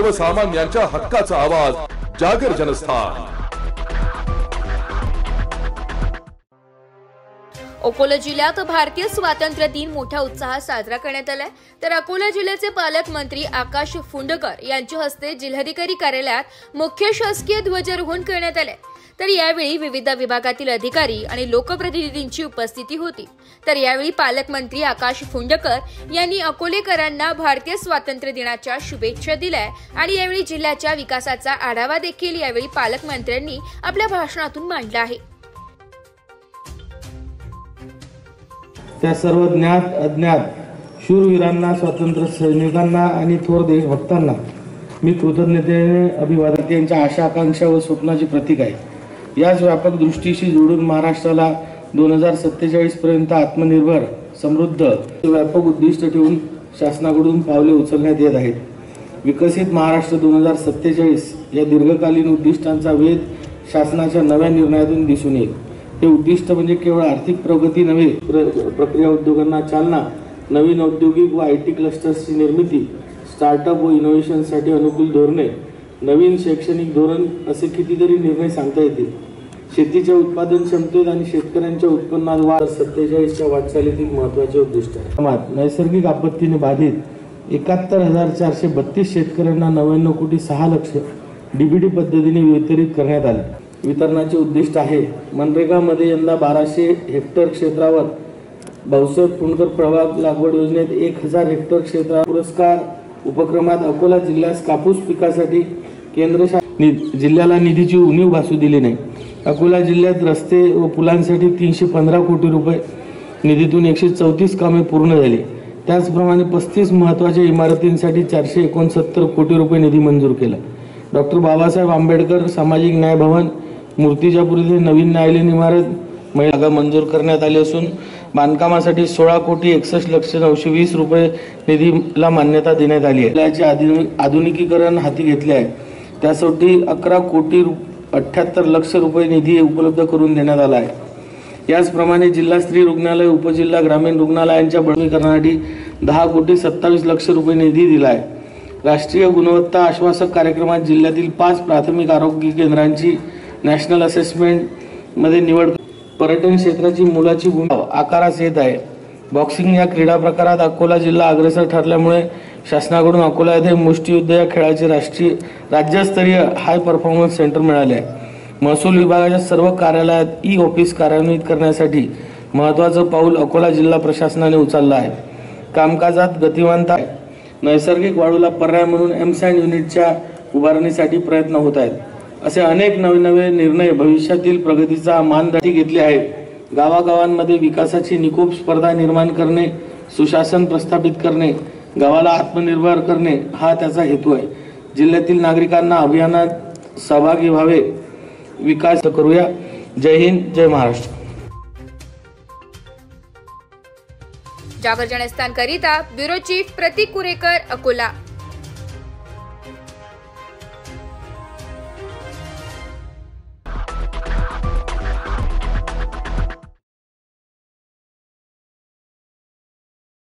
सर्वसामान्यांच्या हक्काचा आवाज जागर जनस्थान। अकोला जिल्ह्यात भारतीय स्वातंत्र्य दिन मोठ्या उत्साहात साजरा करण्यात आलाय। तर अकोला जिल्ह्याचे पालकमंत्री आकाश फुंडकर यांच्या हस्ते जिल्हाधिकारी कार्यालयात मुख्य शासकीय ध्वजारोहण करण्यात आले। तर यावेळी विविध विभागातील अधिकारी आणि लोकप्रतिनिधींची उपस्थिती होती। तर यावेळी पालकमंत्री आकाश फुंडकर यांनी अकोलेकरांना भारतीय स्वातंत्र्य दिनाच्या शुभेच्छा दिल्या आणि यावेळी जिल्ह्याच्या विकासाचा आढावा देखील यावेळी पालकमंत्र्यांनी आपल्या भाषणातून मांडला आहे। त्या सर्व ज्ञात अज्ञात शूरवीरांना, स्वातंत्र्य सैनिकांना आणि थोर देशभक्तांना मी कृतज्ञतेने अभिवादन। त्यांच्या आशा, आकांक्षा व स्वप्नाचे प्रतीक आहे। याच व्यापक दृष्टीशी जोडून महाराष्ट्राला 2047 पर्यंत आत्मनिर्भर, समृद्ध व्यापक उद्दिष्ट ठेवून शासनाकडून पावले उचलण्यात येत आहेत। विकसित महाराष्ट्र 2047 या दीर्घकालीन उद्दिष्टांचा वेध शासनाच्या नव्या निर्णयातून दिसून येईल। हे उद्दिष्ट म्हणजे केवळ आर्थिक प्रगती नव्हे, प्रक्रिया उद्योगांना चालना, नवीन औद्योगिक व IT क्लस्टर्सची निर्मिती, स्टार्टअप व इनोव्हेशनसाठी अनुकूल धोरणे, नवीन शैक्षणिक धोरण असे कितीतरी निर्णय सांगता येतील। शेतीच्या उत्पादन क्षमतेत आणि शेतकऱ्यांच्या उत्पन्नात वाढ 47च्या वाटचालीतील महत्त्वाचे उद्दिष्ट आहे। नैसर्गिक आपत्तीने बाधित 71,432 शेतकऱ्यांना 99,06,00,000 DBT पद्धतीने वितरित करण्यात आले। वितरणाचे उद्दिष्ट आहे मनरेगामध्ये यंदा 1200 हेक्टर क्षेत्रावर भाऊसाहेब फुंडकर प्रभाग लागवड योजनेत 1000 हेक्टर क्षेत्रावर पुरस्कार उपक्रमात अकोला जिल्ह्यास कापूस पिकासाठी केंद्र जिल्ह्याला निधीची उणीव भासू दिली नाही। अकोला जिल्ह्यात रस्ते व पुलांसाठी 315 कोटी रुपये निधीतून 134 कामे पूर्ण झाली। त्याचप्रमाणे 35 महत्त्वाच्या इमारतींसाठी 469 कोटी रुपये निधी मंजूर केला। डॉक्टर बाबासाहेब आंबेडकर सामाजिक न्याय भवन मूर्तिजापूर येथे नवीन न्यायालयीन इमारत जागा मंजूर करण्यात आली असून बांधकामासाठी 16,61,920 रुपये निधीला मान्यता देण्यात आली आहे। जिल्ह्याचे आधुनिकीकरण हाती घेतले आहे। त्यासाठी 11,78,00,000 रुपये निधी उपलब्ध करून देण्यात आला आहे। याचप्रमाणे जिल्हा स्त्री रुग्णालय, उपजिल्हा ग्रामीण रुग्णालयांच्या बळकटीकरणासाठी 10,27,00,000 रुपये निधी दिला आहे। राष्ट्रीय गुणवत्ता आश्वासक कार्यक्रमात जिल्ह्यातील 5 प्राथमिक आरोग्य केंद्रांची नॅशनल असेसमेंट मध्ये निवड। पर्यटन क्षेत्राची मोलाची भूमिका आकारास येत आहे। बॉक्सिंग या क्रीडा प्रकारात अकोला जिल्हा अग्रेसर ठरल्यामुळे शासनाकडून अकोला येथे मुष्टियुद्ध या खेळाचे राज्यस्तरीय हाय परफॉर्मन्स सेंटर मिळाले आहे। महसूल विभागाच्या सर्व कार्यालयात ई-ऑफिस कार्यान्वित करण्यासाठी महत्त्वाचं पाऊल अकोला जिल्हा प्रशासनाने उचललं आहे। कामकाजात गतिमानता आहे। नैसर्गिक वाळूला पर्याय म्हणून एमसँड युनिटच्या उभारणीसाठी प्रयत्न होत आहेत। असे अनेक नवे निर्णय भविष्यातील प्रगतीचा मानदंड घेतले आहेत। गावागावांमध्ये विकासाची निकोप स्पर्धा निर्माण करणे, सुशासन प्रस्थापित करणे, गावाला आत्मनिर्भर करणे हा त्याचा हेतू आहे। जिल्ह्यातील नागरिकांना अभियानात सहभागी व्हावे, विकास करूया। जय हिंद, जय महाराष्ट्र। जागर जनस्थान करिता ब्युरो चीफ प्रतीक कुरेकर, अकोला।